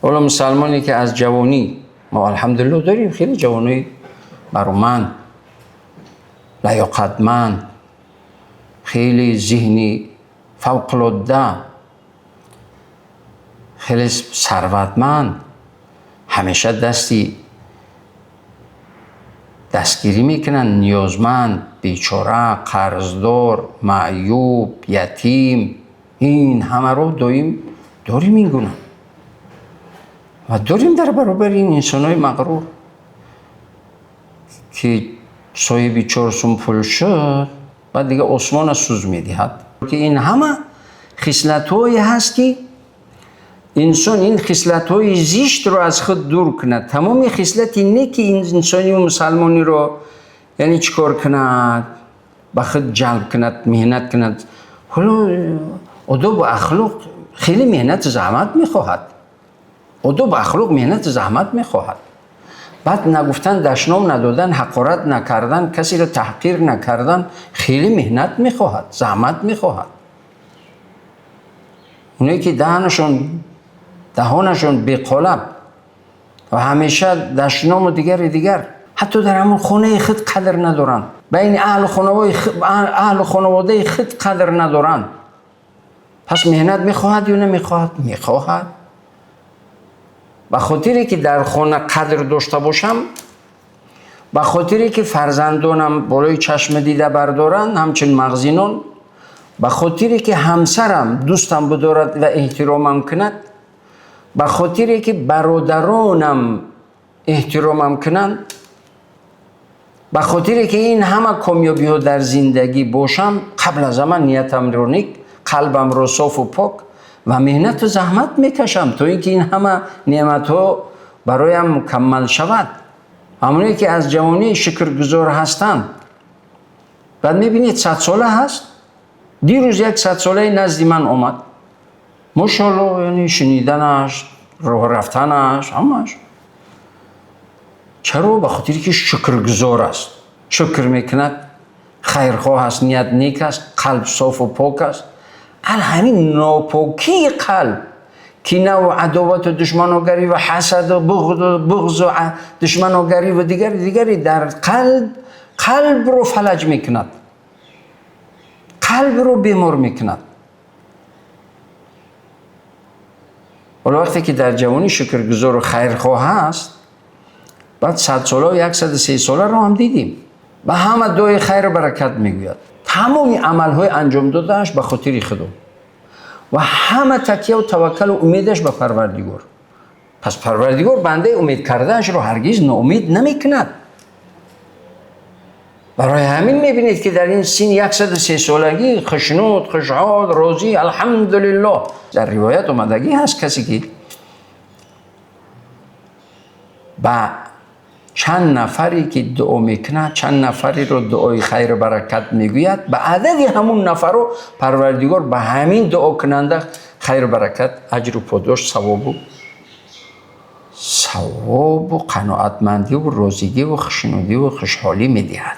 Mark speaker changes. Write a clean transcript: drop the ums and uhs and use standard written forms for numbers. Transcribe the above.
Speaker 1: حالا مسلمانی که از جوانی، ما الحمدلله داریم خیلی جوانی برومند، لیاقتمند، خیلی ذهنی فوق العاده، خیلی ثروتمند، همیشه دستگیری میکنن، نیازمند، بیچاره، قرضدار، معیوب، یتیم، این همه رو داریم این گونه و داریم در برابر این انسان‌های مغرور که صاحب 4 سوم پول شد و دیگه عثمان سوز میدهد که این همه خصلت‌هایی هست که انسان این خصلت‌های زشت رو از خود دور کند. تمام خصلت اینه که این انسانی و مسلمانی رو یعنی چیکار کند؟ به خود جلب کند، مهنت کند. حالا آداب و اخلاق خیلی مهنت زحمت میخواهد. آداب و اخلاق مهنت زحمت میخواهد. بعد نگفتن، دشنام ندادن، حقارت نکردن، کسی رو تحقیر نکردن خیلی مهنت میخواهد، زحمت میخواهد. اونایی که دهانشون بقلب و همیشه دشنام و دیگر حتی در همون خانه خود قدر ندارن، بین اهل خانواده خود قدر ندارن. پس مهنت میخواهد یا نمیخواهد؟ میخواهد. به خاطری که در خانه قدر داشته باشم، به خاطری که فرزندانم بالای چشم دیده بردارن، همچنین مغزینان، به خاطری که همسرم دوستم بدارد و احترامم کند، به خاطری که برادرانم احترامم کنند، به خاطری که این همه کامیابی ها در زندگی باشم، قبل از همه نیتم رو نیک، قلبم رو صاف و پاک و مهنت و زحمت میکشم تا اینکه این همه نعمت ها برایم مکمل شود. همونی که از جوانی شکرگزار هستند. بعد میبینید 100 ساله هست، دیروز یک 100 ساله نزد من آمد، ماشاءالله، یعنی شنیدنش، راه رفتنش، همش. چرا؟ به خاطری که شکرگزار است، شکر میکند، خیرخواه است، نیت نیک است، قلب صاف و پاک است. همین ناپاکی قلب، کینه و عداوت و دشمناگری و حسد و بغض و دشمناگری و دیگری در قلب رو فلج میکند، قلب رو بیمار میکند. ولی وقتی که در جوانی شکرگزار و خیرخواه هست، بعد 100 ساله و 130 ساله رو هم دیدیم و همه دعای خیر و برکت میگوید. تمام عملهای انجام دادهش به خاطر خدا و همه تکیه و توکل و امیدش به پروردگار. پس پروردگار بنده امید کردهش رو هرگز ناامید نمیکند. برای همین میبینید که در این سن 130 سالگی خشنود، خوشحال، راضی، الحمدلله. در روایت اومدگی هست کسی که با چند نفری که دعا میکنه، چند نفری رو دعای خیر و برکت میگوید، به عدد همون نفر رو پروردگار به همین دعا کننده خیر و برکت، اجر و پاداش، ثواب و قناعتمندی و راضیگی و خشنودی و خوشحالی میدهد.